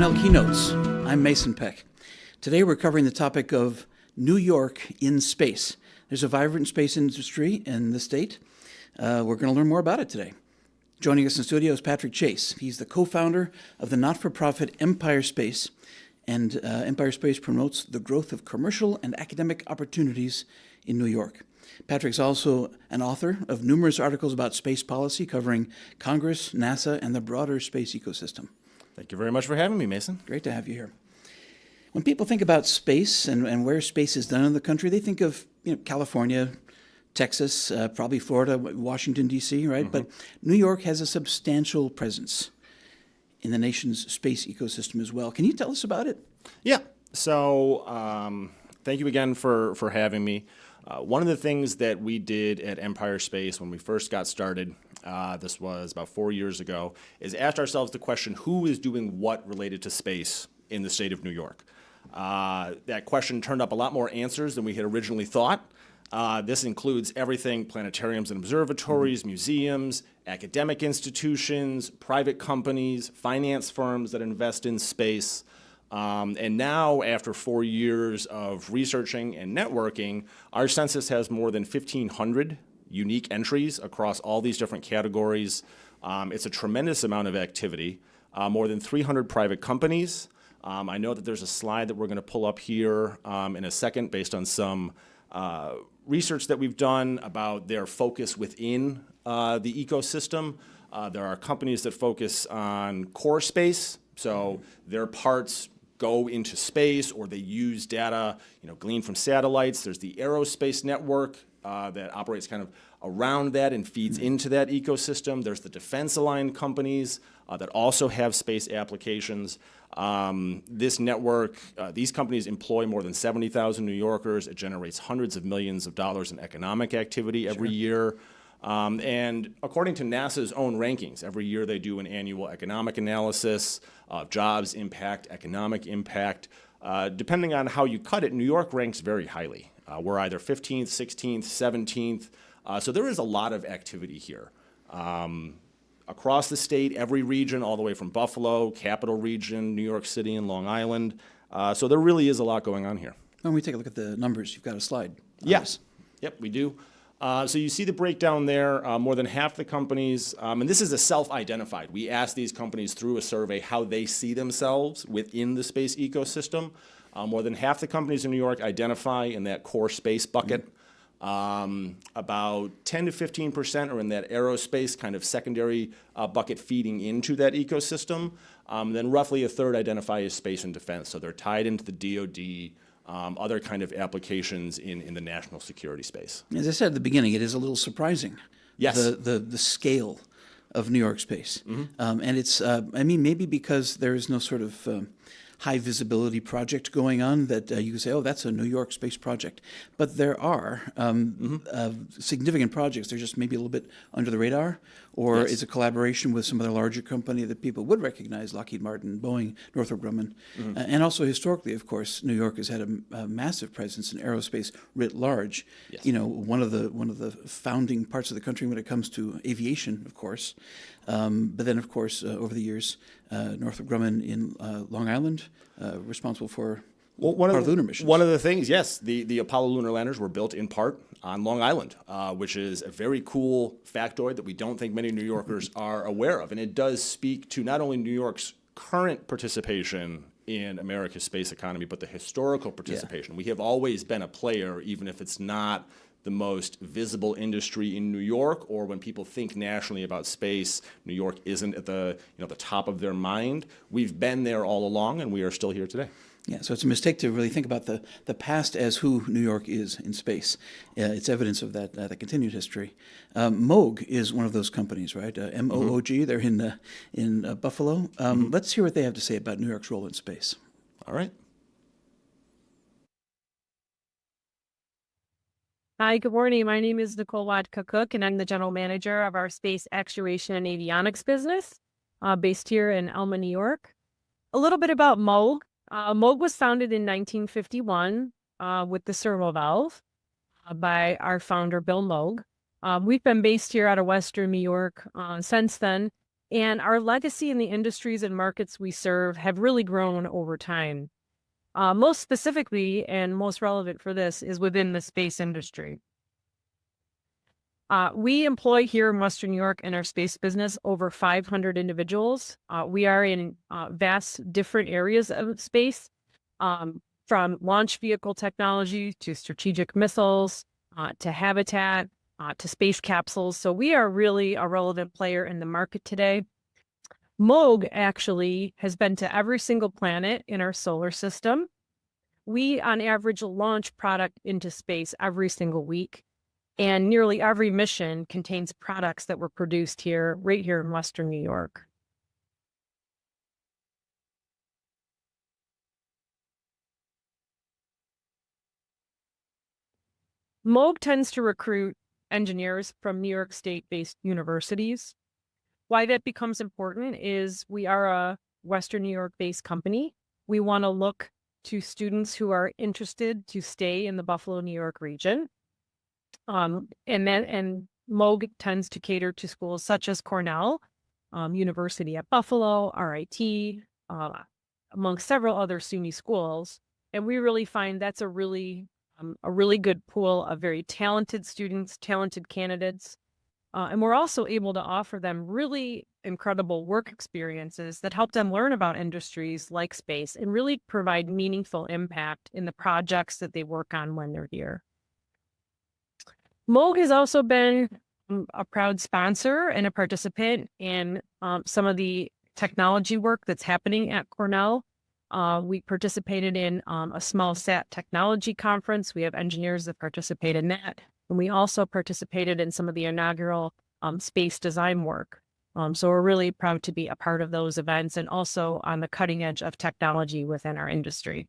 Cornell Keynotes. I'm Mason Peck. Today we're covering the topic of New York in space. There's a vibrant space industry in the state. We're going to learn more about it today. Joining us in studio is Patrick Chase. He's the co-founder of the not-for-profit Empire Space, and Empire Space promotes the growth of commercial and academic opportunities in New York. Patrick's also an author of numerous articles about space policy covering Congress, NASA, and the broader space ecosystem. Thank you very much for having me, Mason. Great to have you here. When people think about space and where space is done in the country, they think of California, Texas, probably Florida, Washington, D.C., right? Mm-hmm. But New York has a substantial presence in the nation's space ecosystem as well. Can you tell us about it? Yeah. So thank you again for having me. One of the things that we did at Empire Space when we first got started, this was about 4 years ago, is asked ourselves the question, who is doing what related to space in the state of New York? That question turned up a lot more answers than we had originally thought. This includes everything: planetariums and observatories, museums, academic institutions, private companies, finance firms that invest in space. And now, after 4 years of researching and networking, our census has more than 1,500 unique entries across all these different categories. It's a tremendous amount of activity, more than 300 private companies. I know that there's a slide that we're going to pull up here in a second based on some research that we've done about their focus within the ecosystem. There are companies that focus on core space, so their parts go into space or they use data gleaned from satellites. There's the aerospace network that operates kind of around that and feeds into that ecosystem. There's the defense-aligned companies that also have space applications. This network, these companies employ more than 70,000 New Yorkers. It generates hundreds of millions of dollars in economic activity every year. And according to NASA's own rankings, every year they do an annual economic analysis of jobs impact, economic impact. Depending on how you cut it, New York ranks very highly. We're either 15th, 16th, 17th. So there is a lot of activity here. Across the state, every region, all the way from Buffalo, Capital Region, New York City, and Long Island. So there really is a lot going on here. When we take a look at the numbers, you've got a slide. Yes. Yep, we do. So you see the breakdown there. More than half the companies, and this is a self-identified. We asked these companies through a survey how they see themselves within the space ecosystem. More than half the companies in New York identify in that core space bucket. About 10 to 15% are in that aerospace kind of secondary bucket feeding into that ecosystem. Then roughly a third identify as space and defense. So they're tied into the DoD, other kind of applications in the national security space. As I said at the beginning, it is a little surprising. Yes. The scale of New York space. Mm-hmm. And it's, maybe because there is no sort of high visibility project going on that you can say, oh, that's a New York space project. But there are significant projects. They're just maybe a little bit under the radar, or it's a collaboration with some other larger company that people would recognize, Lockheed Martin, Boeing, Northrop Grumman. Mm-hmm. And also historically, of course, New York has had a massive presence in aerospace writ large. Yes. One of the founding parts of the country when it comes to aviation, of course. But then, of course, over the years, Northrop Grumman in Long Island, responsible for part of lunar missions. One of the things, yes, the Apollo lunar landers were built in part on Long Island, which is a very cool factoid that we don't think many New Yorkers are aware of. And it does speak to not only New York's current participation in America's space economy, but the historical participation. Yeah. We have always been a player, even if it's not the most visible industry in New York, or when people think nationally about space, New York isn't at the top of their mind. We've been there all along, and we are still here today. Yeah, so it's a mistake to really think about the past as who New York is in space. It's evidence of that continued history. Moog is one of those companies, right? MOOG. They're in Buffalo. Let's hear what they have to say about New York's role in space. All right. Hi, good morning. My name is Nicole Wadka-Cook, and I'm the general manager of our space actuation and avionics business based here in Elma, New York. A little bit about Moog. Moog was founded in 1951 with the servo valve by our founder, Bill Moog. We've been based here out of Western New York since then, And our legacy in the industries and markets we serve have really grown over time. Most specifically and most relevant for this is within the space industry. We employ here in Western New York in our space business over 500 individuals. We are in vast different areas of space, from launch vehicle technology to strategic missiles, to habitat, to space capsules. So we are really a relevant player in the market today. Moog actually has been to every single planet in our solar system. We, on average, launch product into space every single week. And nearly every mission contains products that were produced here, right here in Western New York. Moog tends to recruit engineers from New York State-based universities. Why that becomes important is we are a Western New York-based company. We want to look to students who are interested to stay in the Buffalo, New York region. And Moog tends to cater to schools such as Cornell, University at Buffalo, RIT, among several other SUNY schools. And we really find that's a really good pool of very talented students, talented candidates. And we're also able to offer them really incredible work experiences that help them learn about industries like space and really provide meaningful impact in the projects that they work on when they're here. Moog has also been a proud sponsor and a participant in some of the technology work that's happening at Cornell. We participated in a small sat technology conference. We have engineers that participate in that. And we also participated in some of the inaugural space design work. So we're really proud to be a part of those events and also on the cutting edge of technology within our industry.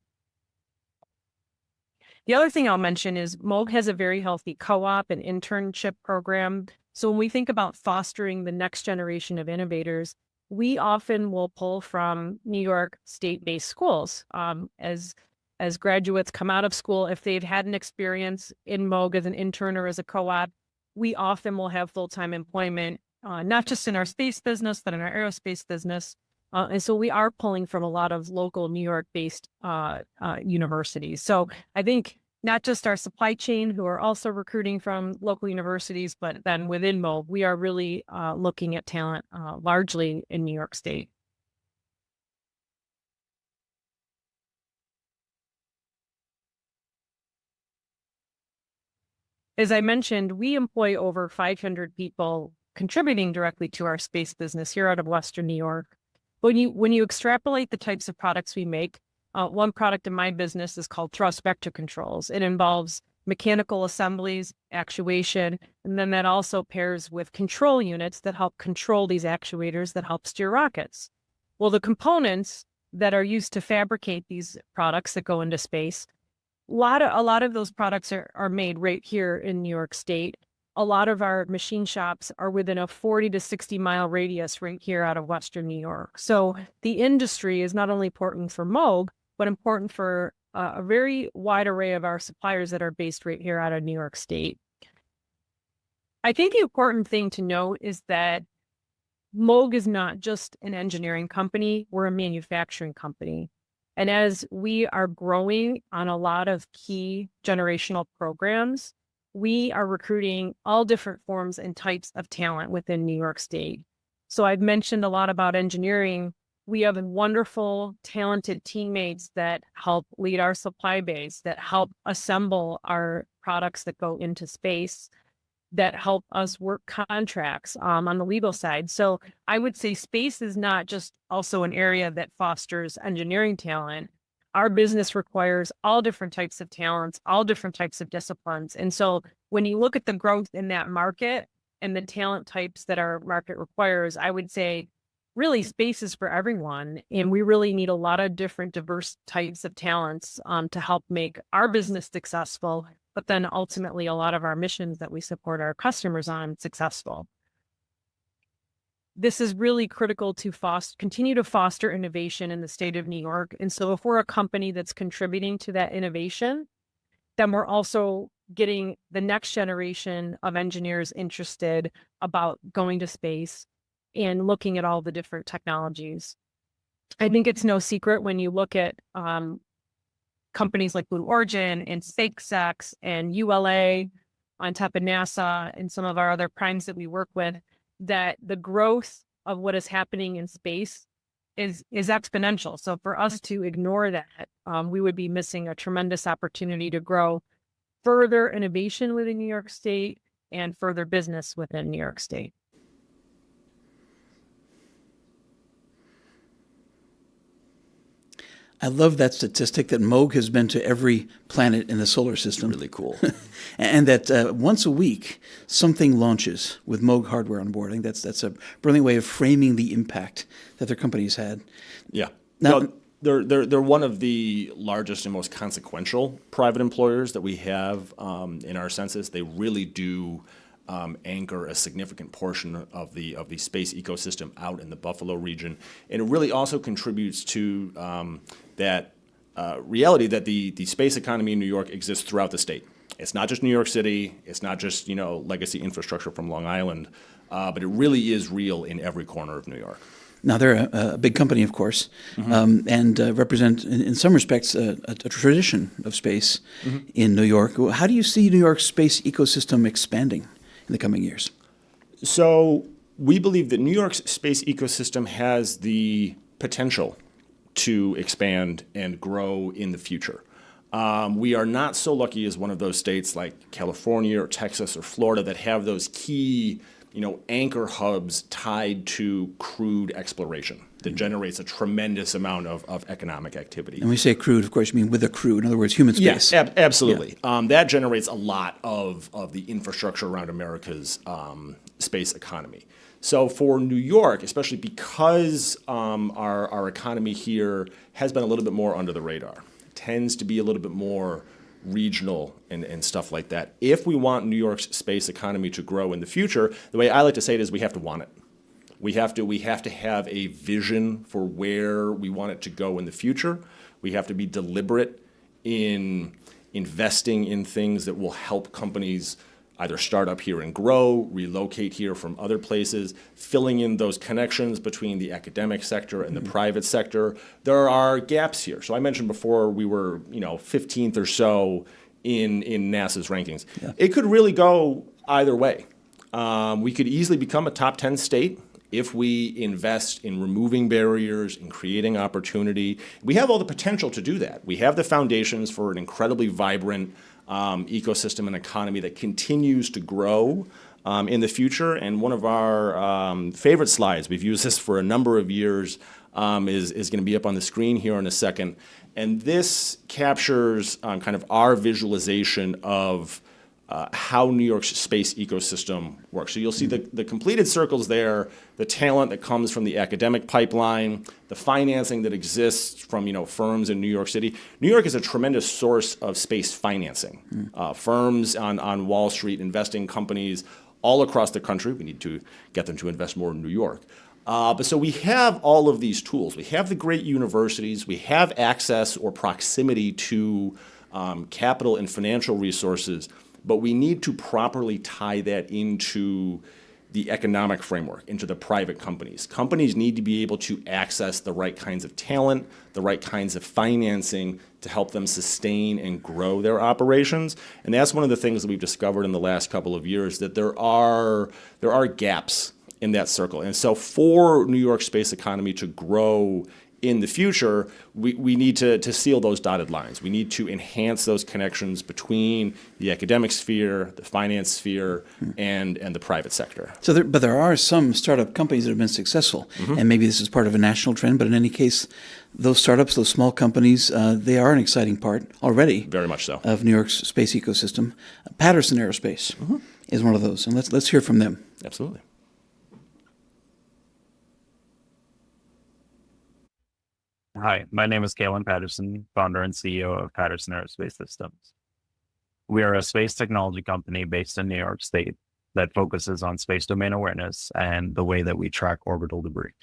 The other thing I'll mention is Moog has a very healthy co-op and internship program. So when we think about fostering the next generation of innovators, we often will pull from New York state-based schools. As graduates come out of school, if they've had an experience in Moog as an intern or as a co-op, we often will have full-time employment, not just in our space business, but in our aerospace business. And so we are pulling from a lot of local New York-based universities. So I think not just our supply chain, who are also recruiting from local universities, but then within Moog, we are really looking at talent largely in New York State. As I mentioned, we employ over 500 people contributing directly to our space business here out of Western New York. When you extrapolate the types of products we make, one product in my business is called thrust vector controls. It involves mechanical assemblies, actuation, and then that also pairs with control units that help control these actuators that help steer rockets. Well, the components that are used to fabricate these products that go into space, a lot of those products are made right here in New York State. A lot of our machine shops are within a 40 to 60 mile radius right here out of Western New York. So the industry is not only important for Moog, but important for a very wide array of our suppliers that are based right here out of New York State. I think the important thing to note is that Moog is not just an engineering company, we're a manufacturing company. And as we are growing on a lot of key generational programs, we are recruiting all different forms and types of talent within New York State. So I've mentioned a lot about engineering. We have wonderful, talented teammates that help lead our supply base, that help assemble our products that go into space, that help us work contracts on the legal side. So I would say space is not just also an area that fosters engineering talent. Our business requires all different types of talents, all different types of disciplines. And so when you look at the growth in that market and the talent types that our market requires, I would say really space is for everyone. And we really need a lot of different diverse types of talents to help make our business successful, but then ultimately a lot of our missions that we support our customers on successful. This is really critical to continue to foster innovation in the state of New York. And so if we're a company that's contributing to that innovation, then we're also getting the next generation of engineers interested about going to space. and looking at all the different technologies. I think it's no secret when you look at companies like Blue Origin and SpaceX and ULA on top of NASA and some of our other primes that we work with, that the growth of what is happening in space is exponential. So for us to ignore that, we would be missing a tremendous opportunity to grow further innovation within New York State and further business within New York State. I love that statistic that Moog has been to every planet in the solar system. Really cool. And that once a week, something launches with Moog hardware on board. I think that's a brilliant way of framing the impact that their company's had. Yeah. Now, No, they're one of the largest and most consequential private employers that we have in our census. They really do anchor a significant portion of the space ecosystem out in the Buffalo region, and it really also contributes to that reality that the space economy in New York exists throughout the state. It's not just New York City. It's not just legacy infrastructure from Long Island, but it really is real in every corner of New York. now, they're a big company, of course, and represent, in some respects, a tradition of space in New York. How do you see New York's space ecosystem expanding in the coming years? So we believe that New York's space ecosystem has the potential to expand and grow in the future. We are not so lucky as one of those states like California or Texas or Florida that have those key, anchor hubs tied to crude exploration that generates a tremendous amount of economic activity. And when we say crude, of course, you mean with a crew, in other words, human space. Yes, absolutely. Yeah. That generates a lot of the infrastructure around America's space economy. So for New York, especially because our economy here has been a little bit more under the radar, tends to be a little bit more regional and stuff like that. If we want New York's space economy to grow in the future, the way I like to say it is we have to want it. We have to have a vision for where we want it to go in the future. We have to be deliberate in investing in things that will help companies either start up here and grow, relocate here from other places, filling in those connections between the academic sector and the private sector. There are gaps here. So I mentioned before we were, 15th or so in NASA's rankings. Yeah. It could really go either way. We could easily become a top 10 state if we invest in removing barriers, in creating opportunity. We have all the potential to do that. We have the foundations for an incredibly vibrant ecosystem and economy that continues to grow in the future. And one of our favorite slides, we've used this for a number of years, is going to be up on the screen here in a second. And this captures kind of our visualization of how New York's space ecosystem works. So you'll see the completed circles there, the talent that comes from the academic pipeline, the financing that exists from firms in New York City. New York is a tremendous source of space financing. Firms on Wall Street, investing companies all across the country. We need to get them to invest more in New York. But so we have all of these tools. We have the great universities. We have access or proximity to capital and financial resources. But we need to properly tie that into the economic framework, into the private companies. Companies need to be able to access the right kinds of talent, the right kinds of financing to help them sustain and grow their operations. And that's one of the things that we've discovered in the last couple of years, that there are gaps in that circle. And so for New York's space economy to grow in the future, we need to seal those dotted lines. We need to enhance those connections between the academic sphere, the finance sphere, and the private sector. So, but there are some startup companies that have been successful, and maybe this is part of a national trend. But in any case, those startups, those small companies, they are an exciting part already. Very much so. Of New York's space ecosystem. Patterson Aerospace is one of those, and let's hear from them. Absolutely. Hi, my name is Kalen Patterson, founder and CEO of Patterson Aerospace Systems. We are a space technology company based in New York State that focuses on space domain awareness and the way that we track orbital debris.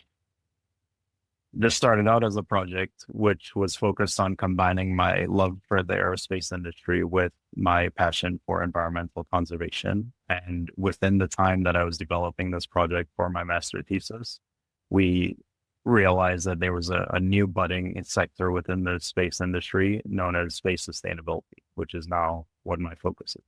This started out as a project which was focused on combining my love for the aerospace industry with my passion for environmental conservation. And within the time that I was developing this project for my master thesis, we realized that there was a new budding sector within the space industry known as space sustainability, which is now what my focus is.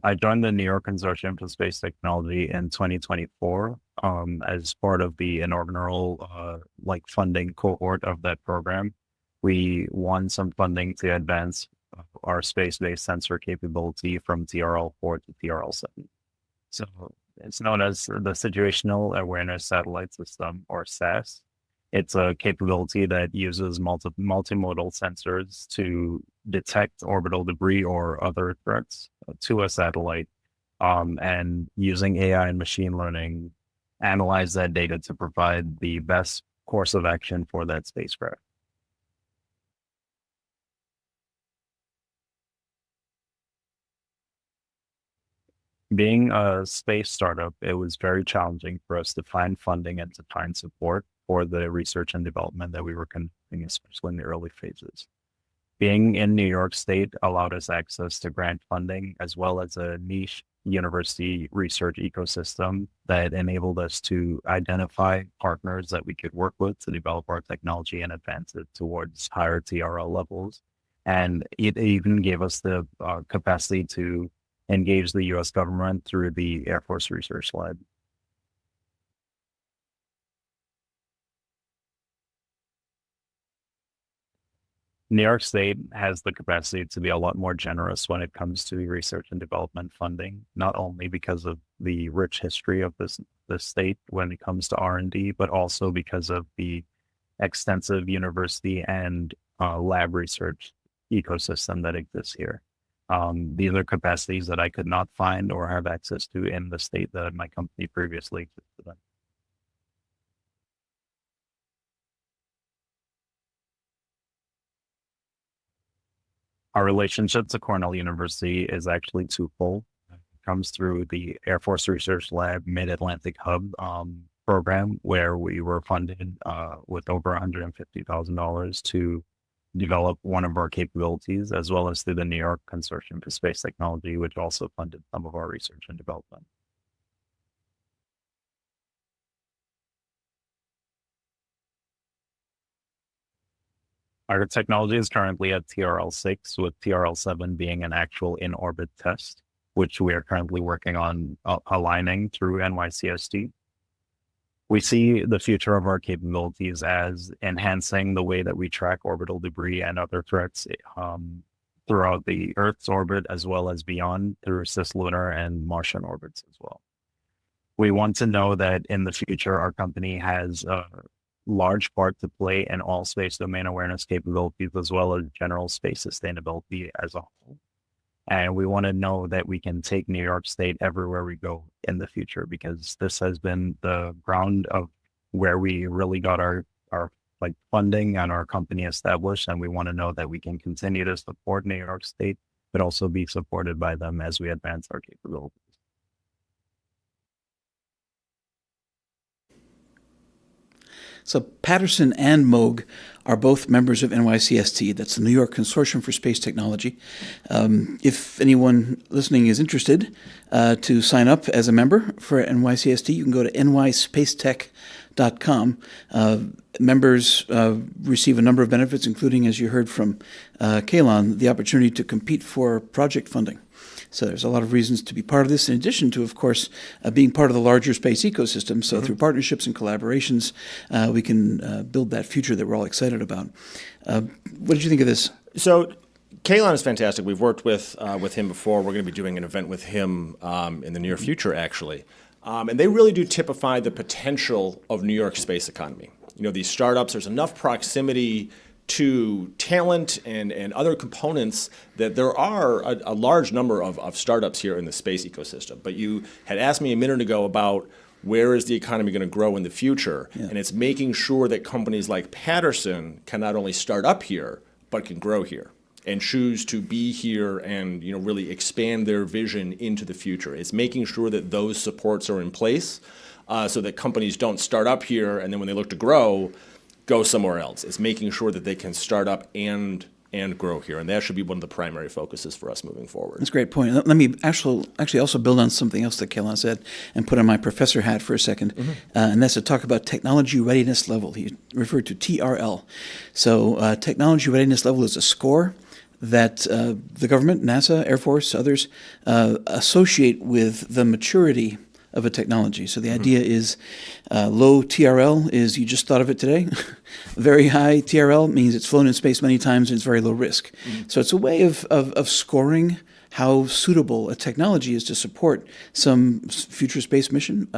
I joined the New York Consortium for Space Technology in 2024 as part of the inaugural funding cohort of that program. We won some funding to advance our space-based sensor capability from TRL-4 to TRL-7. So it's known as the Situational Awareness Satellite System, or SAS. It's a capability that uses multimodal sensors to detect orbital debris or other threats to a satellite, and using AI and machine learning, analyze that data to provide the best course of action for that spacecraft. Being a space startup, it was very challenging for us to find funding and to find support for the research and development that we were conducting, especially in the early phases. Being in New York State allowed us access to grant funding as well as a niche university research ecosystem that enabled us to identify partners that we could work with to develop our technology and advance it towards higher TRL levels. And it even gave us the capacity to engage the US government through the Air Force Research Lab. New York State has the capacity to be a lot more generous when it comes to research and development funding, not only because of the rich history of this state when it comes to R&D, but also because of the extensive university and lab research ecosystem that exists here. These are capacities that I could not find or have access to in the state that my company previously existed in. Our relationship to Cornell University is actually twofold. It comes through the Air Force Research Lab Mid-Atlantic Hub program, where we were funded with over $150,000 to develop one of our capabilities, as well as through the New York Consortium for Space Technology, which also funded some of our research and development. Our technology is currently at TRL-6, with TRL-7 being an actual in-orbit test, which we are currently working on aligning through NYCST. We see the future of our capabilities as enhancing the way that we track orbital debris and other threats throughout the Earth's orbit, as well as beyond through cislunar and Martian orbits as well. We want to know that in the future, our company has a large part to play in all space domain awareness capabilities, as well as general space sustainability as a whole. And we want to know that we can take New York State everywhere we go in the future, because this has been the ground of where we really got our funding and our company established. And we want to know that we can continue to support New York State, but also be supported by them as we advance our capabilities. So Patterson and Moog are both members of NYCST. That's the New York Consortium for Space Technology. If anyone listening is interested to sign up as a member for NYCST, you can go to nyspacetech.com. Members receive a number of benefits, including, as you heard from Kalon, the opportunity to compete for project funding. So there's a lot of reasons to be part of this, in addition to, of course, being part of the larger space ecosystem. So through partnerships and collaborations, we can build that future that we're all excited about. What did you think of this? So Kalon is fantastic. We've worked with him before. We're going to be doing an event with him in the near future, actually. And they really do typify the potential of New York's space economy. You know, these startups, there's enough proximity to talent and other components that there are a large number of startups here in the space ecosystem. But you had asked me a minute ago about where is the economy going to grow in the future, and it's making sure that companies like Patterson can not only start up here, but can grow here. and choose to be here and really expand their vision into the future. It's making sure that those supports are in place so that companies don't start up here and then when they look to grow, go somewhere else. It's making sure that they can start up and grow here, and that should be one of the primary focuses for us moving forward. That's a great point. Let me actually also build on something else that Kaelan said and put on my professor hat for a second, and that's to talk about technology readiness level. He referred to TRL. So technology readiness level is a score that the government, NASA, Air Force, others associate with the maturity of a technology. So the idea is low TRL is you just thought of it today. Very high TRL means it's flown in space many times and it's very low risk. So it's a way of scoring how suitable a technology is to support some future space mission,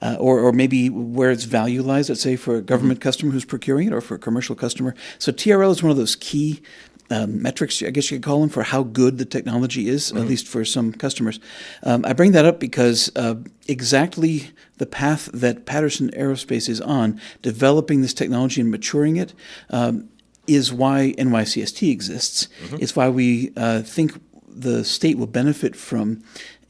or maybe where its value lies, let's say for a government customer who's procuring it or for a commercial customer. So TRL is one of those key metrics, I guess you could call them, for how good the technology is, at least for some customers. I bring that up because exactly the path that Patterson Aerospace is on, developing this technology and maturing it, is why NYCST exists. It's why we think the state will benefit from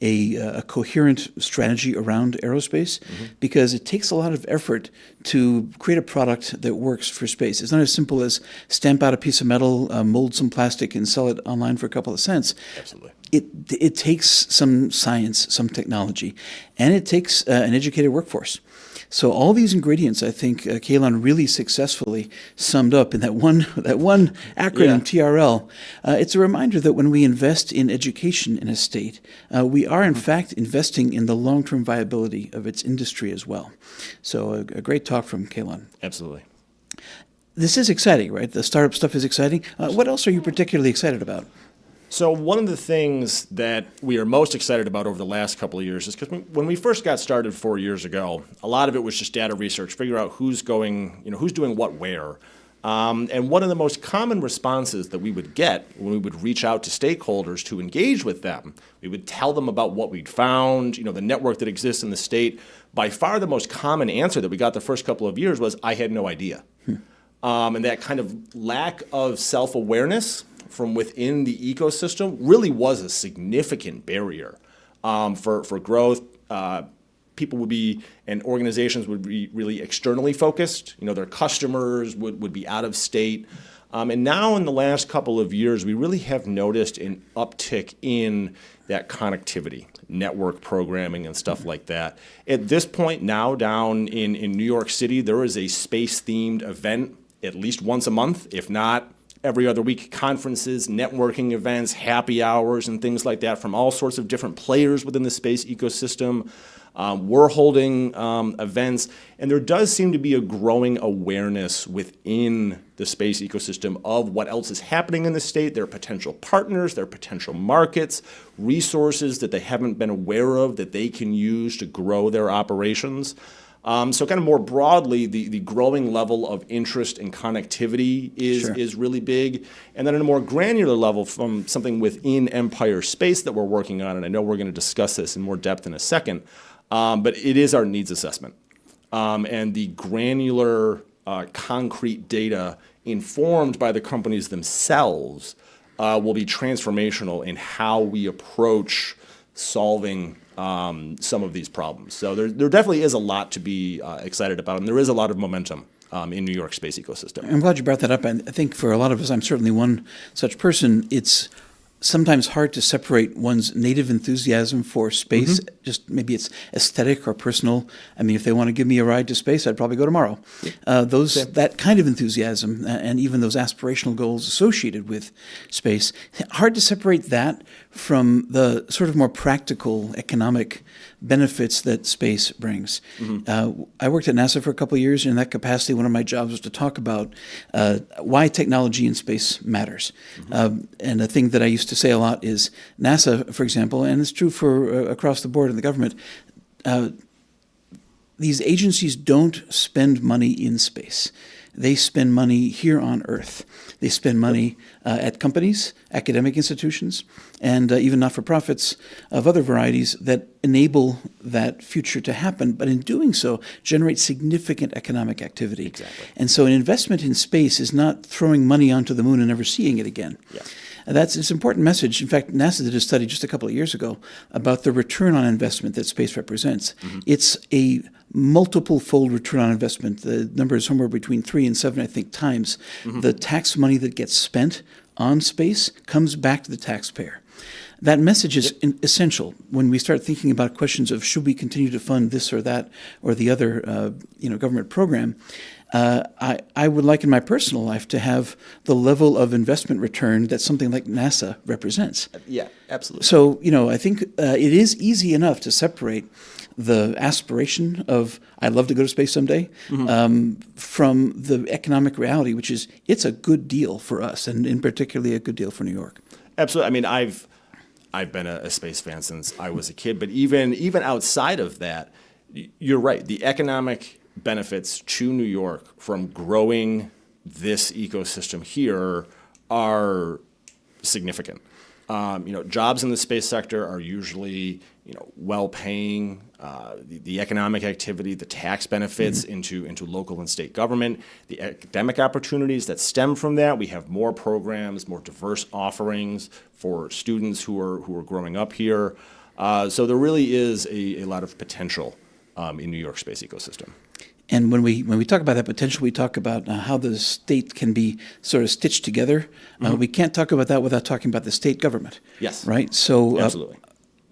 a coherent strategy around aerospace, because it takes a lot of effort to create a product that works for space. It's not as simple as stamp out a piece of metal, mold some plastic, and sell it online for a couple of cents. Absolutely. It takes some science, some technology, and it takes an educated workforce. So all these ingredients, I think, Kaelan really successfully summed up in that one acronym, TRL. It's a reminder that when we invest in education in a state, we are in fact investing in the long-term viability of its industry as well. So a great talk from Kaelan. Absolutely. This is exciting, right? The startup stuff is exciting. What else are you particularly excited about? So one of the things that we are most excited about over the last couple of years is because when we first got started 4 years ago, a lot of it was just data research, figure out who's doing what where. And one of the most common responses that we would get when we would reach out to stakeholders to engage with them, we would tell them about what we'd found, the network that exists in the state. By far the most common answer that we got the first couple of years was, I had no idea. And that kind of lack of self-awareness from within the ecosystem really was a significant barrier for growth. People would be, and organizations would be really externally focused. Their customers would be out of state. And now in the last couple of years, we really have noticed an uptick in that connectivity, network programming and stuff like that. At this point now down in New York City, there is a space-themed event at least once a month, if not every other week, conferences, networking events, happy hours, and things like that from all sorts of different players within the space ecosystem. We're holding events, and there does seem to be a growing awareness within the space ecosystem of what else is happening in the state, their potential partners, their potential markets, resources that they haven't been aware of that they can use to grow their operations. So kind of more broadly, the growing level of interest in connectivity is really big. And then at a more granular level, from something within Empire Space that we're working on, and I know we're going to discuss this in more depth in a second, but it is our needs assessment. And the granular, concrete data informed by the companies themselves will be transformational in how we approach solving some of these problems. So there definitely is a lot to be excited about, and there is a lot of momentum in New York space ecosystem. I'm glad you brought that up. I think for a lot of us, I'm certainly one such person, it's sometimes hard to separate one's native enthusiasm for space. Just maybe it's aesthetic or personal. I mean, if they want to give me a ride to space, I'd probably go tomorrow. That kind of enthusiasm and even those aspirational goals associated with space, hard to separate that from the sort of more practical economic benefits that space brings. I worked at NASA for a couple of years, and in that capacity, one of my jobs was to talk about why technology in space matters. And a thing that I used to say a lot is NASA, for example, and it's true for across the board in the government, these agencies don't spend money in space. they spend money here on Earth. They spend money at companies, academic institutions, and even not-for-profits of other varieties that enable that future to happen, but in doing so, generate significant economic activity. Exactly. And so an investment in space is not throwing money onto the moon and never seeing it again. Yeah. It's an important message. In fact, NASA did a study just a couple of years ago about the return on investment that space represents. It's a multiple-fold return on investment. The number is somewhere between 3 and 7, I think, times. The tax money that gets spent on space comes back to the taxpayer. That message is essential when we start thinking about questions of should we continue to fund this or that or the other government program. I would like in my personal life to have the level of investment return that something like NASA represents. Yeah, absolutely. So, I think it is easy enough to separate the aspiration of I'd love to go to space someday from the economic reality, which is it's a good deal for us, and in particularly a good deal for New York. Absolutely. I mean, I've been a space fan since I was a kid, but even outside of that, you're right. The economic benefits to New York from growing this ecosystem here are significant. Jobs in the space sector are usually, well-paying. The economic activity, the tax benefits into local and state government, the academic opportunities that stem from that. We have more programs, more diverse offerings for students who are growing up here. So there really is a lot of potential in New York space ecosystem. And when we talk about that potential, we talk about how the state can be sort of stitched together. We can't talk about that without talking about the state government. Yes. Right? So, Absolutely.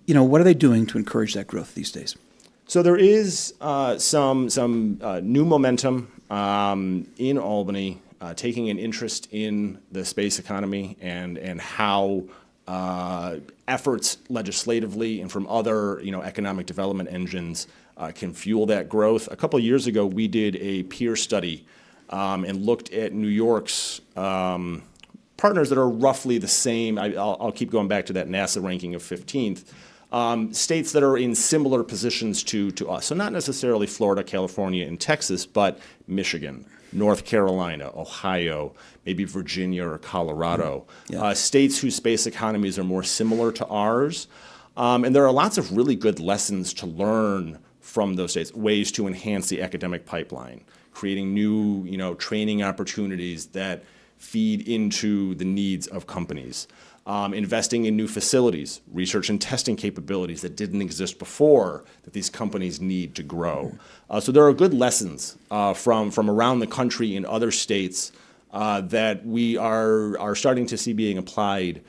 What are they doing to encourage that growth these days? So there is some new momentum in Albany, taking an interest in the space economy and how efforts legislatively and from other economic development engines can fuel that growth. A couple of years ago, we did a peer study and looked at New York's partners that are roughly the same. I'll keep going back to that NASA ranking of 15th. States that are in similar positions to us. So not necessarily Florida, California, and Texas, but Michigan, North Carolina, Ohio, maybe Virginia or Colorado. Yeah. States whose space economies are more similar to ours. And there are lots of really good lessons to learn from those states, ways to enhance the academic pipeline, creating new, training opportunities that feed into the needs of companies. Investing in new facilities, research and testing capabilities that didn't exist before that these companies need to grow. So there are good lessons from around the country in other states that we are starting to see being applied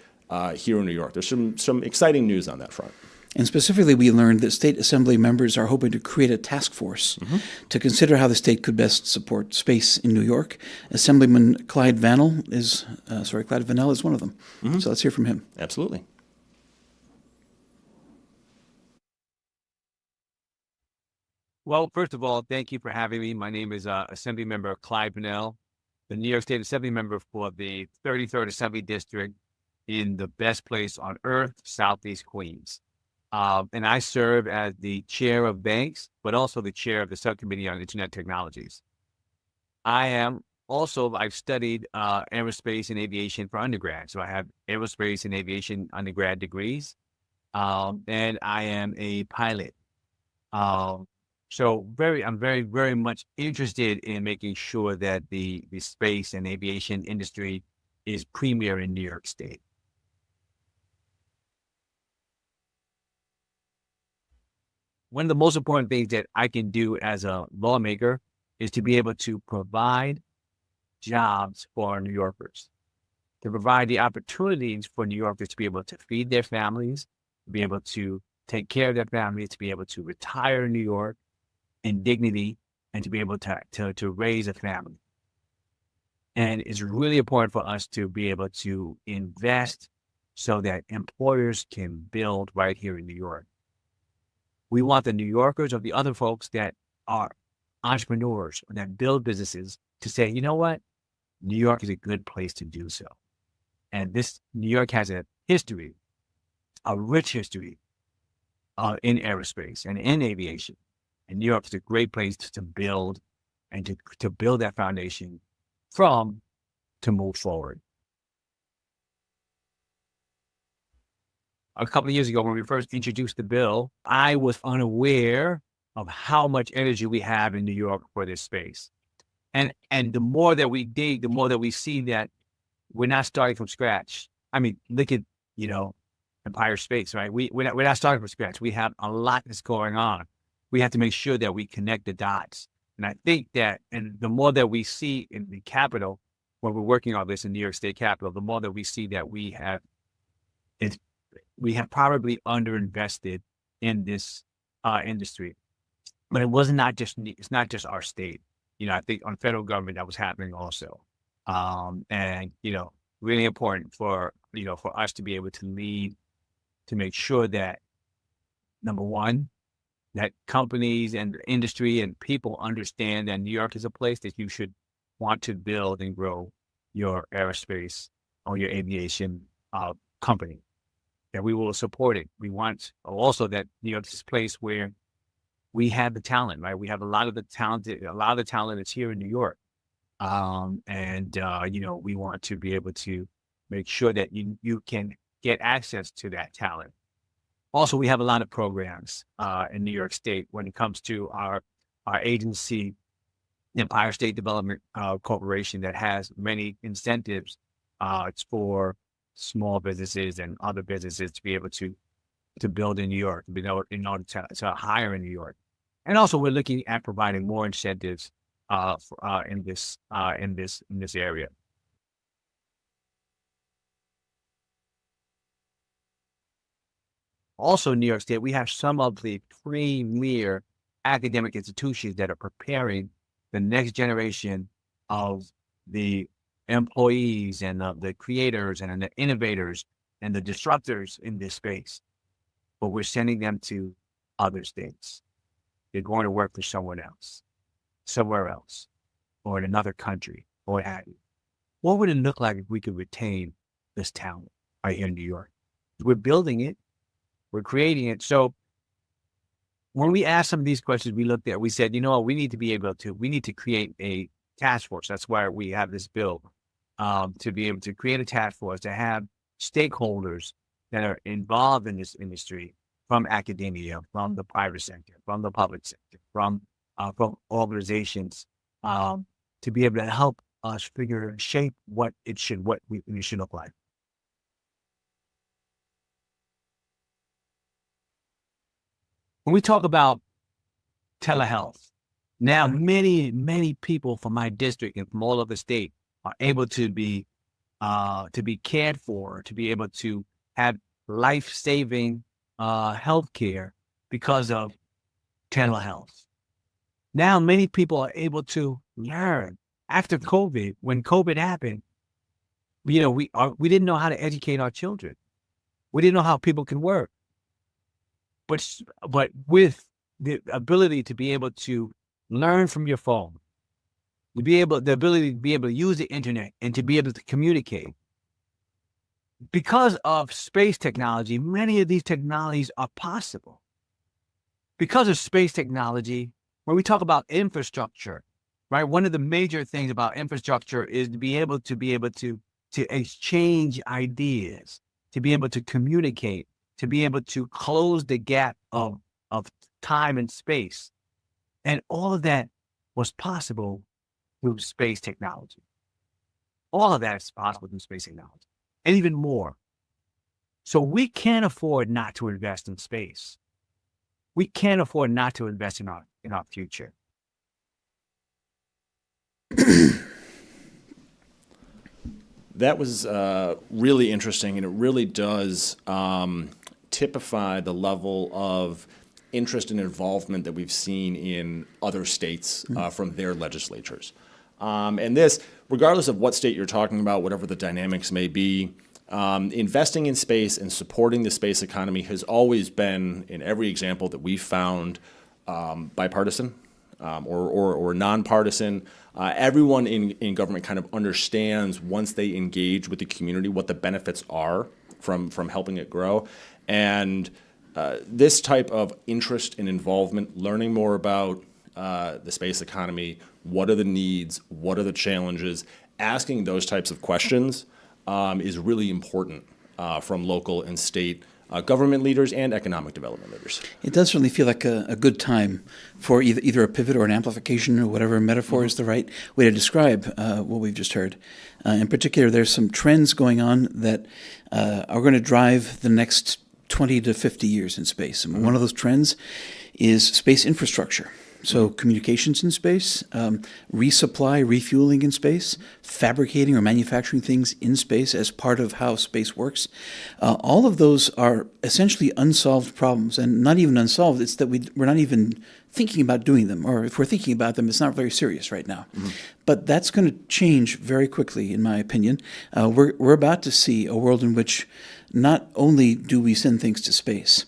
here in New York. There's some exciting news on that front. And specifically, we learned that state assembly members are hoping to create a task force to consider how the state could best support space in New York. Assemblyman Clyde Vannell is one of them. So let's hear from him. Absolutely. Well, first of all, thank you for having me. My name is Assemblymember Clyde Vannell, the New York State Assembly member for the 33rd Assembly District in the best place on earth, Southeast Queens. And I serve as the chair of banks, but also the chair of the subcommittee on internet technologies. I've studied aerospace and aviation for undergrad. So I have aerospace and aviation undergrad degrees, and I am a pilot. I'm very, very much interested in making sure that the space and aviation industry is premier in New York State. One of the most important things that I can do as a lawmaker is to be able to provide jobs for our New Yorkers, to provide the opportunities for New Yorkers to be able to feed their families, to be able to take care of their families, to be able to retire in New York in dignity, and to be able to raise a family. And it's really important for us to be able to invest so that employers can build right here in New York. We want the New Yorkers or the other folks that are entrepreneurs or that build businesses to say, you know what? New York is a good place to do so. And New York has a history, a rich history in aerospace and in aviation. And New York is a great place to build and to build that foundation from to move forward. A couple of years ago, when we first introduced the bill, I was unaware of how much energy we have in New York for this space. And the more that we dig, the more that we see that we're not starting from scratch. I mean, look at, Empire Space, right? We're not starting from scratch. We have a lot that's going on. We have to make sure that we connect the dots. And I think that, and the more that we see in the Capitol, when we're working on this in New York State Capitol, the more that we see that we have probably underinvested in this industry. But it's not just our state. I think on federal government that was happening also. And really important for us to be able to lead, to make sure that, number one, that companies and industry and people understand that New York is a place that you should want to build and grow your aerospace or your aviation company, that we will support it. We want also that New York is a place where we have the talent, right? We have a lot of the talent is here in New York. We want to be able to make sure that you can get access to that talent. Also, we have a lot of programs in New York State when it comes to our agency, Empire State Development Corporation, that has many incentives. It's for small businesses and other businesses to be able to build in New York, in order to hire in New York. And also, we're looking at providing more incentives in this area. Also, in New York State, we have some of the premier academic institutions that are preparing the next generation of the employees and the creators and the innovators and the disruptors in this space. But we're sending them to other states. They're going to work for someone else, somewhere else, or in another country, or what have you. What would it look like if we could retain this talent right here in New York? We're building it. We're creating it. So when we asked some of these questions, we said, we need to create a task force. That's why we have this bill, to be able to create a task force, to have stakeholders that are involved in this industry, from academia, from the private sector, from the public sector, from organizations, to be able to help us shape what we should look like. When we talk about telehealth, now many, many people from my district and from all over the state are able to be cared for, to be able to have life-saving health care because of telehealth. Now many people are able to learn. After COVID, when COVID happened, we didn't know how to educate our children. We didn't know how people can work. But with the ability to be able to learn from your phone, the ability to be able to use the internet and to be able to communicate. Because of space technology, many of these technologies are possible. Because of space technology, when we talk about infrastructure, right? One of the major things about infrastructure is to be able to exchange ideas, to be able to communicate, to be able to close the gap of time and space. And all of that was possible through space technology. All of that is possible through space technology, and even more. So we can't afford not to invest in space. We can't afford not to invest in our future. That was really interesting, and it really does typify the level of interest and involvement that we've seen in other states from their legislatures. And this, regardless of what state you're talking about, whatever the dynamics may be, investing in space and supporting the space economy has always been, in every example that we've found, bipartisan or nonpartisan. Everyone in government kind of understands, once they engage with the community, what the benefits are from helping it grow. And this type of interest and involvement, learning more about the space economy? What are the needs? What are the challenges? Asking those types of questions is really important from local and state government leaders and economic development leaders. It does certainly feel like a good time for either a pivot or an amplification or whatever metaphor is the right way to describe what we've just heard. In particular, there's some trends going on that are going to drive the next 20 to 50 years in space. And one of those trends is space infrastructure. So communications in space, resupply, refueling in space, fabricating or manufacturing things in space as part of how space works. All of those are essentially unsolved problems, and not even unsolved. It's that we're not even thinking about doing them, or if we're thinking about them, it's not very serious right now. But that's going to change very quickly, in my opinion. We're about to see a world in which not only do we send things to space,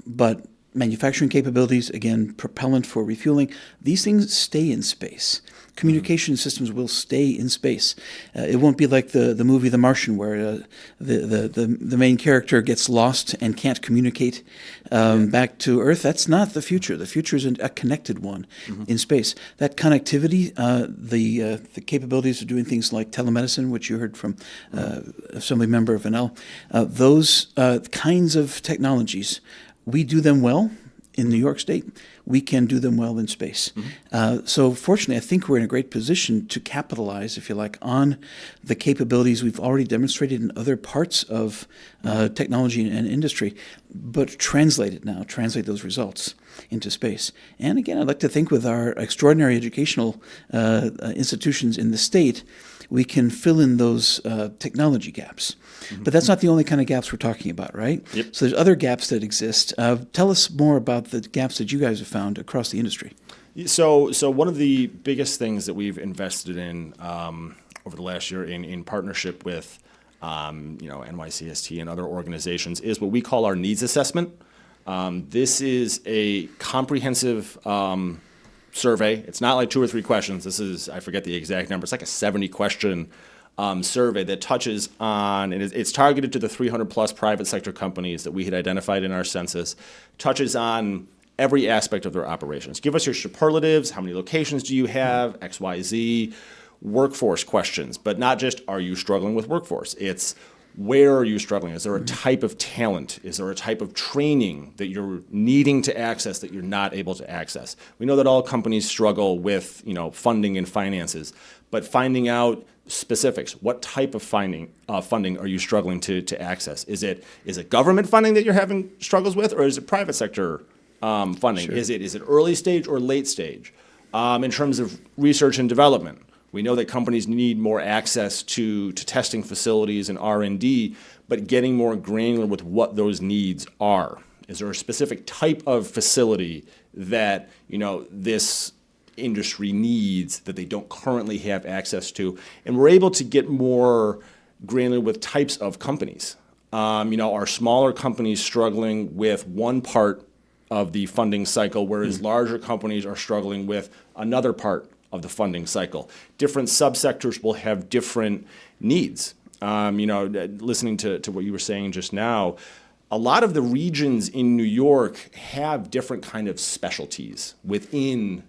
but manufacturing capabilities, again, propellant for refueling, these things stay in space. Communication systems will stay in space. It won't be like the movie The Martian, where the main character gets lost and can't communicate back to Earth. That's not the future. The future is a connected one in space. That connectivity, the capabilities of doing things like telemedicine, which you heard from Assembly Member Vanel, those kinds of technologies, we do them well in New York State. We can do them well in space. So fortunately, I think we're in a great position to capitalize, if you like, on the capabilities we've already demonstrated in other parts of technology and industry, but translate those results into space. And again, I'd like to think with our extraordinary educational institutions in the state, we can fill in those technology gaps. But that's not the only kind of gaps we're talking about, right? Yep. So there's other gaps that exist. Tell us more about the gaps that you guys have found across the industry. So one of the biggest things that we've invested in over the last year in partnership with NYCST and other organizations is what we call our needs assessment. This is a comprehensive survey. It's not like 2 or 3 questions. This is, I forget the exact number. It's like a 70-question survey that touches on, and it's targeted to the 300 plus private sector companies that we had identified in our census, touches on every aspect of their operations. Give us your superlatives. How many locations do you have? X, Y, Z. Workforce questions, but not just are you struggling with workforce? It's where are you struggling? Is there a type of talent? Is there a type of training that you're needing to access that you're not able to access? We know that all companies struggle with funding and finances, but finding out specifics. What type of funding are you struggling to access? Is it government funding that you're having struggles with, or is it private sector funding? Sure. Is it early stage or late stage? In terms of research and development, we know that companies need more access to testing facilities and R&D, but getting more granular with what those needs are. Is there a specific type of facility that this industry needs that they don't currently have access to? And we're able to get more granular with types of companies. Are smaller companies struggling with one part of the funding cycle, whereas larger companies are struggling with another part of the funding cycle? Different subsectors will have different needs. Listening to what you were saying just now, a lot of the regions in New York have different kind of specialties within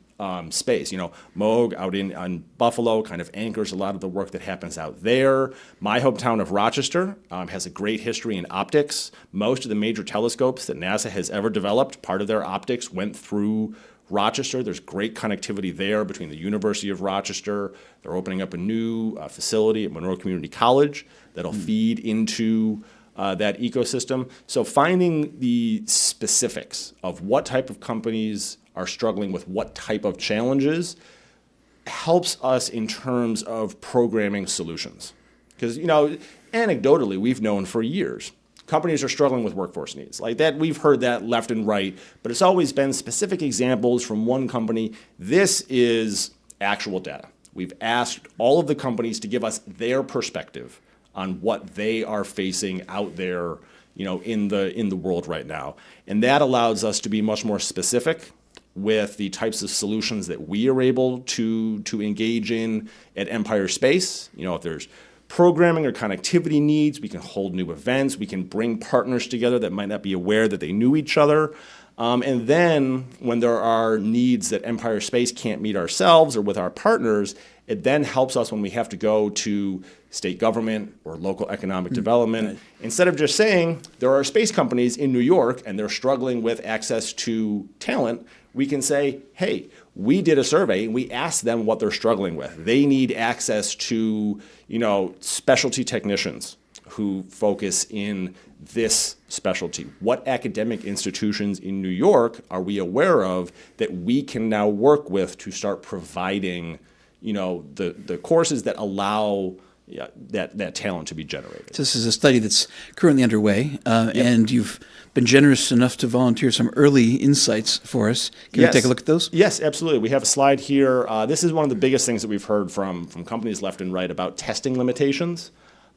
space. Moog out in Buffalo kind of anchors a lot of the work that happens out there. My hometown of Rochester has a great history in optics. Most of the major telescopes that NASA has ever developed, part of their optics went through Rochester. There's great connectivity there between the University of Rochester. They're opening up a new facility at Monroe Community College that'll feed into that ecosystem. So finding the specifics of what type of companies are struggling with what type of challenges helps us in terms of programming solutions. Because, anecdotally, we've known for years companies are struggling with workforce needs. Like that, we've heard that left and right, but it's always been specific examples from one company. This is actual data. We've asked all of the companies to give us their perspective on what they are facing out there, in the world right now. And that allows us to be much more specific with the types of solutions that we are able to engage in at Empire Space. If there's programming or connectivity needs. We can hold new events. We can bring partners together that might not be aware that they knew each other. And then when there are needs that Empire Space can't meet ourselves or with our partners, it then helps us when we have to go to state government or local economic development. Right. Instead of just saying there are space companies in New York and they're struggling with access to talent, we can say, hey, we did a survey and we asked them what they're struggling with. They need access to, specialty technicians who focus in this specialty. What academic institutions in New York are we aware of that we can now work with to start providing, the courses that allow that talent to be generated? This is a study that's currently underway, and you've been generous enough to volunteer some early insights for us. Can we take a look at those? Yes, absolutely. We have a slide here. This is one of the biggest things that we've heard from companies left and right about testing limitations.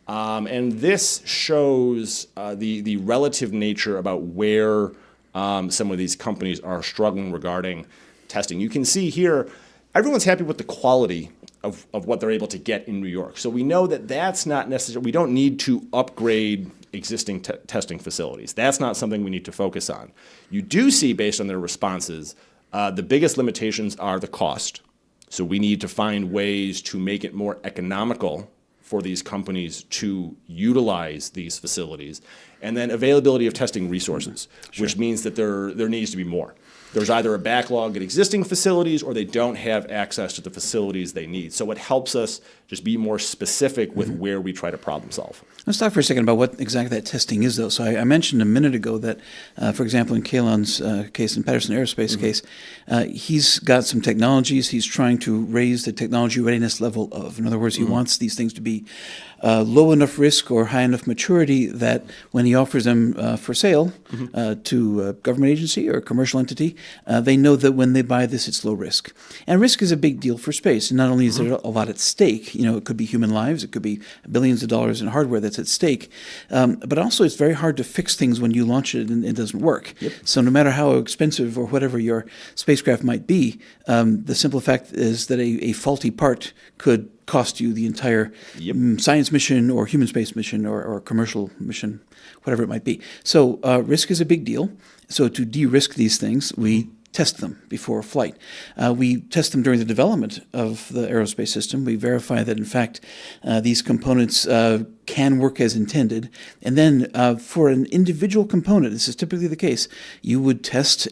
And this shows the relative nature about where some of these companies are struggling regarding testing. You can see here, everyone's happy with the quality of what they're able to get in New York. So we know that that's not necessary. We don't need to upgrade existing testing facilities. That's not something we need to focus on. You do see, based on their responses, the biggest limitations are the cost. So we need to find ways to make it more economical for these companies to utilize these facilities, and then availability of testing resources, which means that there needs to be more. There's either a backlog at existing facilities or they don't have access to the facilities they need. So it helps us just be more specific with where we try to problem solve. Let's talk for a second about what exactly that testing is, though. So I mentioned a minute ago that, for example, in Kalon's case, in Patterson Aerospace case, he's got some technologies he's trying to raise the technology readiness level of. In other words, he wants these things to be low enough risk or high enough maturity that when he offers them for sale to a government agency or a commercial entity, they know that when they buy this, it's low risk. And risk is a big deal for space. And not only is there a lot at stake, it could be human lives, it could be billions of dollars in hardware that's at stake, but also it's very hard to fix things when you launch it and it doesn't work. Yep. So no matter how expensive or whatever your spacecraft might be, the simple fact is that a faulty part could cost you the entire science mission or human space mission or commercial mission, whatever it might be. So risk is a big deal. So to de-risk these things, we test them before flight. We test them during the development of the aerospace system. We verify that, in fact, these components can work as intended. And then for an individual component, this is typically the case, you would test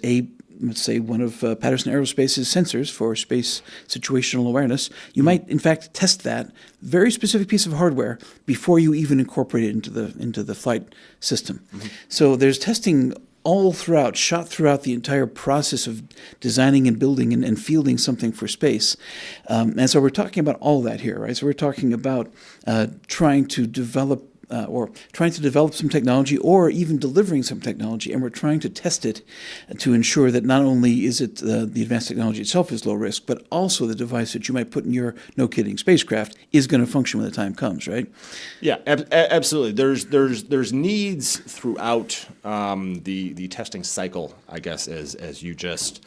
let's say one of Patterson Aerospace's sensors for space situational awareness. You might, in fact, test that very specific piece of hardware before you even incorporate it into the flight system. So there's testing all throughout, shot throughout the entire process of designing and building and fielding something for space. And so we're talking about all that here, right? So we're talking about trying to develop some technology or even delivering some technology, and we're trying to test it to ensure that not only is it the advanced technology itself is low risk, but also the device that you might put in your, no kidding, spacecraft is going to function when the time comes, right? Yeah, absolutely. There's needs throughout the testing cycle, I guess, as you just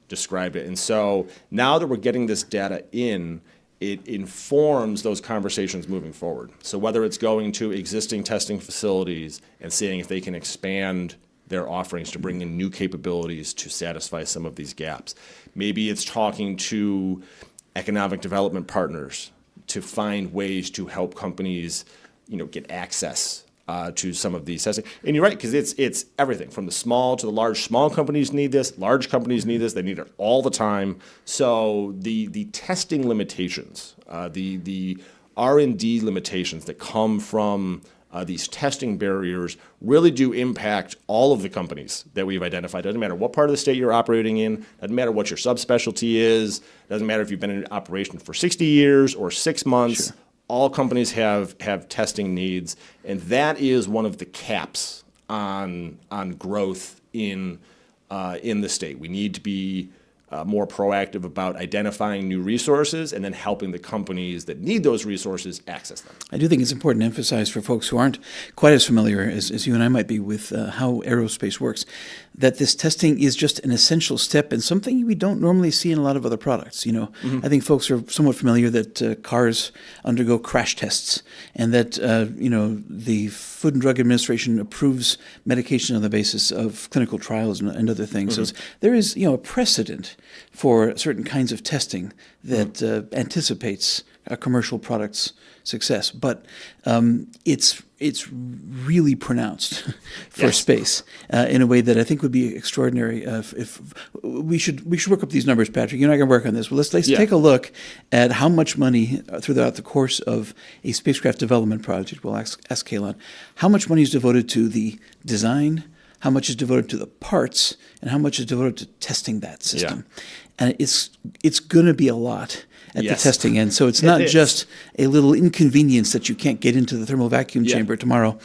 described it. And so now that we're getting this data in, it informs those conversations moving forward. So whether it's going to existing testing facilities and seeing if they can expand their offerings to bring in new capabilities to satisfy some of these gaps. Maybe it's talking to economic development partners to find ways to help companies, get access to some of these testing. And you're right, because it's everything from the small to the large. Small companies need this, large companies need this, they need it all the time. So the testing limitations, the R&D limitations that come from these testing barriers really do impact all of the companies that we've identified. Doesn't matter what part of the state you're operating in, doesn't matter what your subspecialty is, doesn't matter if you've been in operation for 60 years or 6 months. Sure. All companies have testing needs, and that is one of the caps on growth in the state. We need to be more proactive about identifying new resources and then helping the companies that need those resources access them. I do think it's important to emphasize for folks who aren't quite as familiar as you and I might be with how aerospace works, that this testing is just an essential step and something we don't normally see in a lot of other products. You know, I think folks are somewhat familiar that cars undergo crash tests, and that you know, the Food and Drug Administration approves medication on the basis of clinical trials and other things. So there is, you know, a precedent for certain kinds of testing that anticipates a commercial product's success, but it's really pronounced for space in a way that I think would be extraordinary. If we should work up these numbers, Patrick. You and I can work on this. Well, let's take a look at how much money throughout the course of a spacecraft development project. We'll ask Kalon, how much money is devoted to the design, how much is devoted to the parts, and how much is devoted to testing that system. And it's going to be a lot at the testing end. So it's not just a little inconvenience that you can't get into the thermal vacuum chamber tomorrow.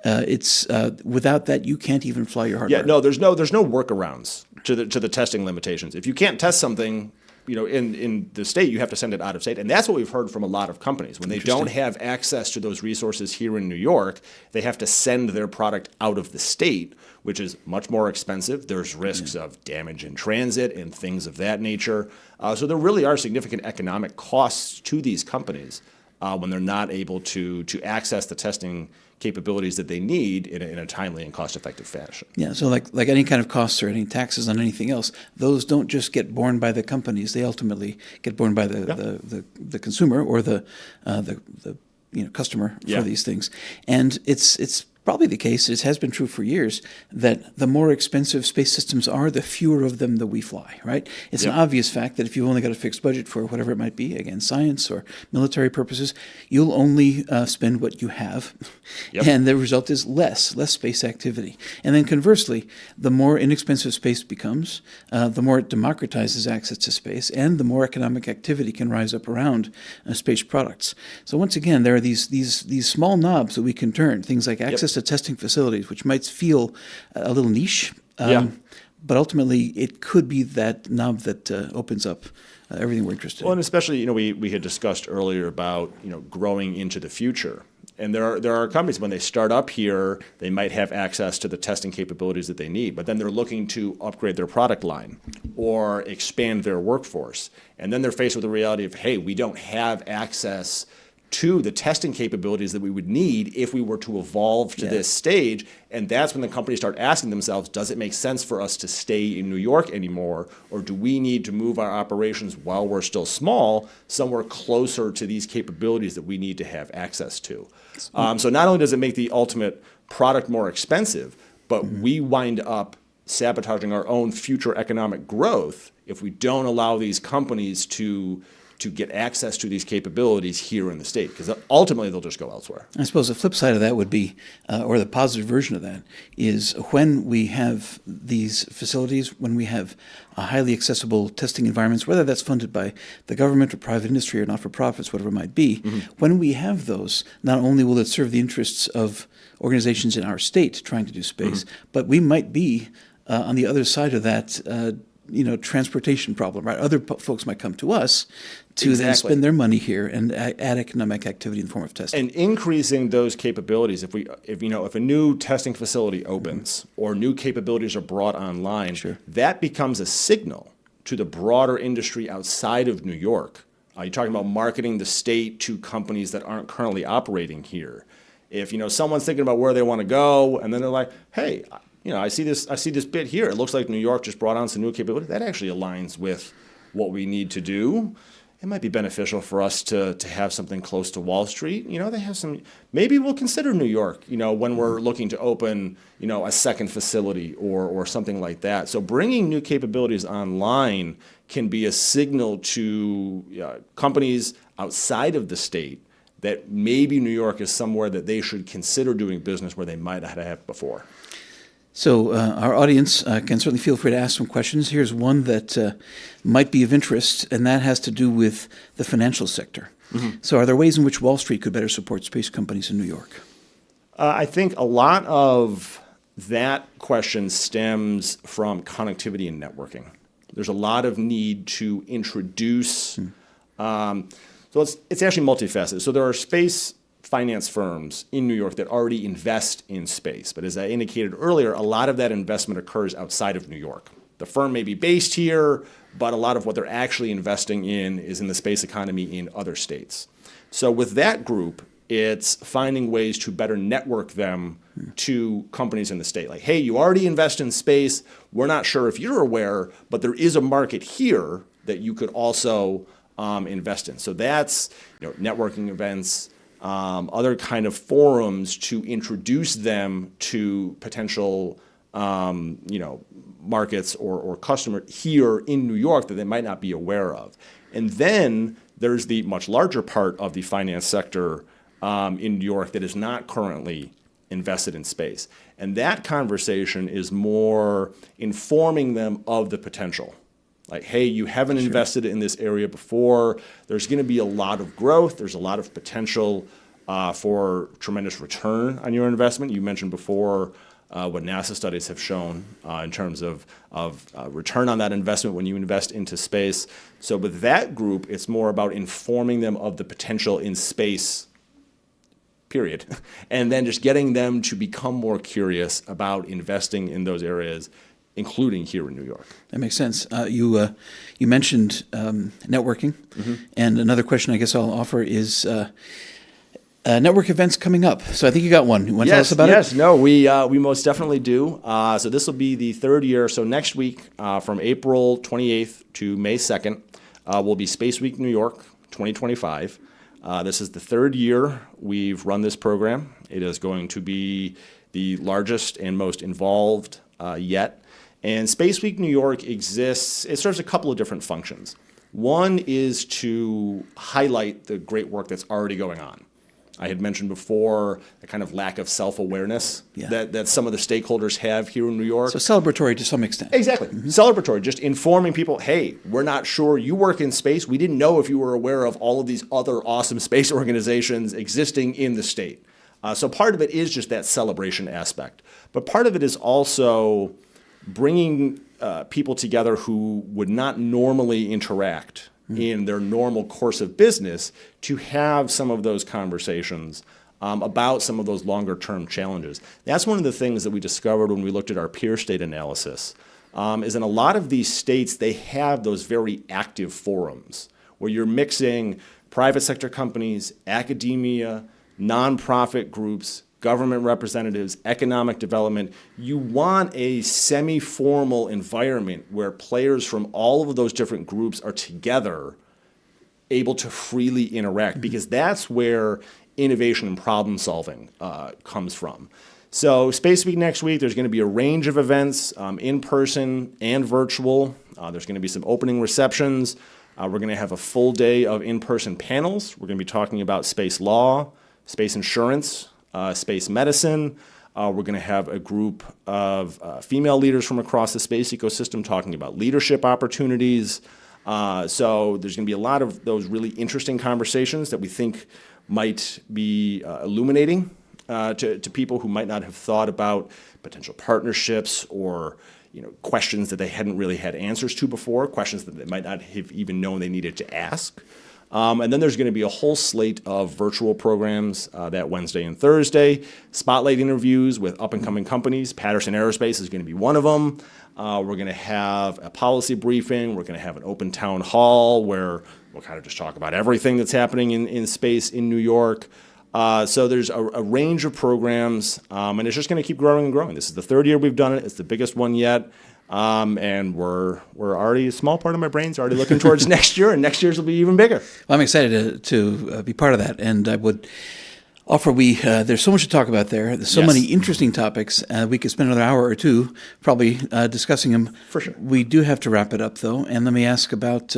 It's without that, you can't even fly your hardware. Yeah, no, there's no workarounds to the testing limitations. If you can't test something, you know, in the state, you have to send it out of state. And that's what we've heard from a lot of companies. When they don't have access to those resources here in New York, they have to send their product out of the state, which is much more expensive. There's risks of damage in transit and things of that nature. So there really are significant economic costs to these companies when they're not able to access the testing capabilities that they need in a timely and cost-effective fashion. Yeah, so like any kind of costs or any taxes on anything else, those don't just get borne by the companies. They ultimately get borne by the consumer or the customer for these things. And it's probably the case, it has been true for years, that the more expensive space systems are, the fewer of them that we fly, right? It's an obvious fact that if you've only got a fixed budget for whatever it might be, again, science or military purposes, you'll only spend what you have. And the result is less space activity. And then conversely, the more inexpensive space becomes, the more it democratizes access to space, and the more economic activity can rise up around space products. So once again, there are these small knobs that we can turn, things like access to testing facilities, which might feel a little niche, but ultimately it could be that knob that opens up everything we're interested in. Well, and especially, you know, we had discussed earlier about, you know, growing into the future. And there are companies, when they start up here, they might have access to the testing capabilities that they need, but then they're looking to upgrade their product line or expand their workforce. And then they're faced with the reality of, hey, we don't have access to the testing capabilities that we would need if we were to evolve to this stage. And that's when the companies start asking themselves, does it make sense for us to stay in New York anymore? Or do we need to move our operations while we're still small somewhere closer to these capabilities that we need to have access to? So not only does it make the ultimate product more expensive, but we wind up sabotaging our own future economic growth if we don't allow these companies to get access to these capabilities here in the state, because ultimately they'll just go elsewhere. I suppose the flip side of that would be, or the positive version of that, is when we have these facilities, when we have highly accessible testing environments, whether that's funded by the government or private industry or not-for-profits, whatever it might be, when we have those, not only will it serve the interests of organizations in our state trying to do space, but we might be on the other side of that transportation problem, right? Other folks might come to us to then spend their money here and add economic activity in the form of testing. And increasing those capabilities, if a new testing facility opens or new capabilities are brought online, that becomes a signal to the broader industry outside of New York. You're talking about marketing the state to companies that aren't currently operating here. If someone's thinking about where they want to go, and then they're like, hey, I see this bit here. It looks like New York just brought on some new capability. That actually aligns with what we need to do. It might be beneficial for us to have something close to Wall Street. They have some. Maybe we'll consider New York. When we're looking to open, a second facility or something like that. So bringing new capabilities online can be a signal to companies outside of the state that maybe New York is somewhere that they should consider doing business where they might not have before. So our audience can certainly feel free to ask some questions. Here's one that might be of interest, and that has to do with the financial sector. So are there ways in which Wall Street could better support space companies in New York? I think a lot of that question stems from connectivity and networking. There's a lot of need to introduce. So it's actually multifaceted. So there are space finance firms in New York that already invest in space. But as I indicated earlier, a lot of that investment occurs outside of New York. The firm may be based here, but a lot of what they're actually investing in is in the space economy in other states. So with that group, it's finding ways to better network them to companies in the state. Like, hey, you already invest in space. We're not sure if you're aware, but there is a market here that you could also invest in. So that's networking events, other kind of forums to introduce them to potential markets or customer here in New York that they might not be aware of. And then there's the much larger part of the finance sector in New York that is not currently invested in space. And that conversation is more informing them of the potential. Like, hey, you haven't invested in this area before. There's going to be a lot of growth. There's a lot of potential for tremendous return on your investment. You mentioned before what NASA studies have shown in terms of return on that investment when you invest into space. So with that group, it's more about informing them of the potential in space, period, and then just getting them to become more curious about investing in those areas, including here in New York. That makes sense. You mentioned networking, and another question I guess I'll offer is network events coming up. So I think you got one. You want to tell us about it? Yes, no, we most definitely do. So this will be the third year. So next week, from April 28th to May 2nd, will be Space Week New York 2025. This is the third year we've run this program. It is going to be the largest and most involved yet. And Space Week New York exists, it serves a couple of different functions. One is to highlight the great work that's already going on. I had mentioned before the kind of lack of self-awareness that some of the stakeholders have here in New York. So celebratory to some extent. Exactly. Celebratory, just informing people, hey, we're not sure you work in space. We didn't know if you were aware of all of these other awesome space organizations existing in the state. So part of it is just that celebration aspect. But part of it is also bringing people together who would not normally interact in their normal course of business to have some of those conversations about some of those longer term challenges. That's one of the things that we discovered when we looked at our peer state analysis, is in a lot of these states, they have those very active forums where you're mixing private sector companies, academia, nonprofit groups, government representatives, economic development. You want a semi-formal environment where players from all of those different groups are together, able to freely interact, because that's where innovation and problem solving comes from. So Space Week next week, there's going to be a range of events, in person and virtual. There's going to be some opening receptions. We're going to have a full day of in-person panels. We're going to be talking about space law, space insurance, space medicine. We're going to have a group of female leaders from across the space ecosystem talking about leadership opportunities. So there's going to be a lot of those really interesting conversations that we think might be illuminating to people who might not have thought about potential partnerships or questions that they hadn't really had answers to before, questions that they might not have even known they needed to ask. And then there's going to be a whole slate of virtual programs that Wednesday and Thursday, spotlight interviews with up-and-coming companies. Patterson Aerospace is going to be one of them. We're going to have a policy briefing. We're going to have an open town hall where we'll kind of just talk about everything that's happening in space in New York. So there's a range of programs, and it's just going to keep growing and growing. This is the third year we've done it. It's the biggest one yet. And we're already, a small part of my brain's already looking towards next year, and next year's will be even bigger. Well, I'm excited to be part of that, and I would offer there's so much to talk about there. There's so many interesting topics. We could spend another hour or two probably discussing them. For sure. We do have to wrap it up, though, and let me ask about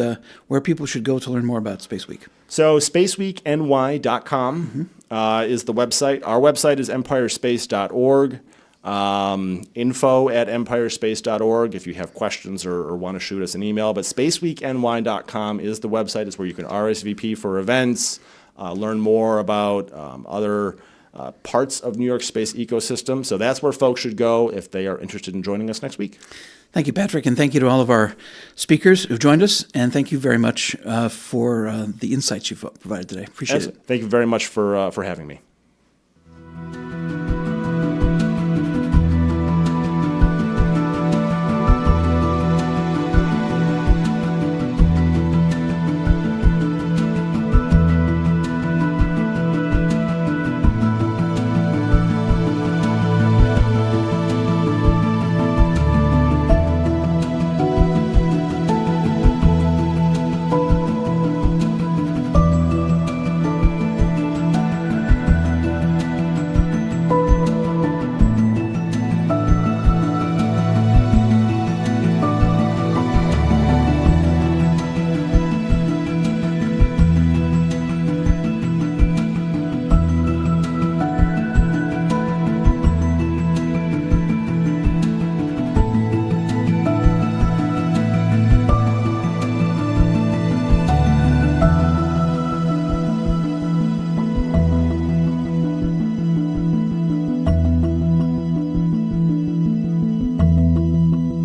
where people should go to learn more about Space Week. So spaceweekny.com is the website. Our website is empirespace.org. Info@empirespace.org if you have questions or want to shoot us an email. But spaceweekny.com is the website. It's where you can RSVP for events, learn more about other parts of New York space ecosystem. So that's where folks should go if they are interested in joining us next week. Thank you, Patrick, and thank you to all of our speakers who've joined us, and thank you very much for the insights you've provided today. Appreciate it. Thank you very much for having me.